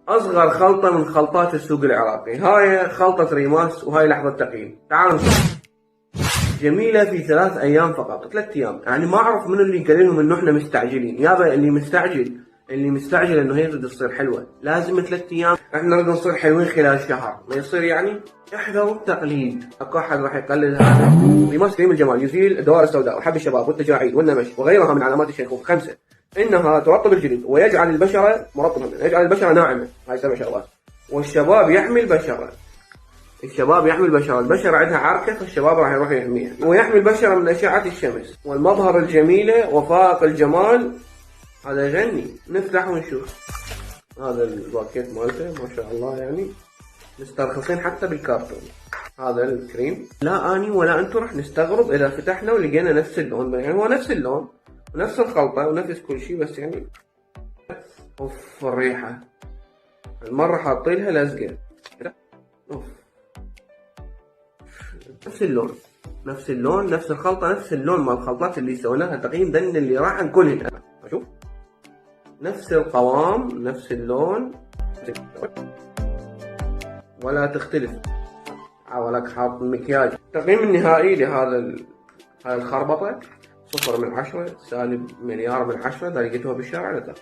اصغر خلطة من خلطات السوق العراقي، هاي خلطة ريماس وهاي لحظة تقييم. تعالوا نشوف. جميلة في 3 أيام فقط، 3 أيام. يعني ما أعرف من اللي قال لهم إنه إحنا مستعجلين. يابا اللي مستعجل إنه هي تريد تصير حلوة لازم 3 أيام. إحنا نريد نصير حلوين خلال شهر، ما يصير يعني. احذروا التقليد، اكو احد راح يقلد هذا. ريماس كريم الجمال يزيل الدوائر السوداء وحب الشباب والتجاعيد والنمش وغيرها من علامات الشيخوخة. 5، إنها ترطب الجلد ويجعل البشرة مرطبة، يجعل البشرة ناعمة. هاي 7 شغلات. والشباب يحمي البشرة. البشرة عندها عركة، فالشباب راح يروح يحميها. ويحمي البشرة من أشعة الشمس. والمظهر الجميلة وفائق الجمال. هذا يغني. نفتح ونشوف. هذا الباكيت مالته ما شاء الله، يعني مسترخصين حتى بالكرتون. هذا الكريم. لا اني ولا انتم راح نستغرب اذا فتحنا ولقينا نفس اللون، يعني هو نفس اللون ونفس الخلطة ونفس كل شيء، بس يعني اوف الريحة. المرة حاطينها لزقة. اوف. نفس الخلطة، نفس اللون مال الخلطات اللي سويناها تقييم دن اللي راح نكلهن. شوف نفس القوام نفس اللون ولا تختلف. حاولك حاط مكياج. التقييم النهائي لهذا هاي الخربطة 0/10، -1,000,000,000 إذا لقيتوها بالشارع لا تاخذ.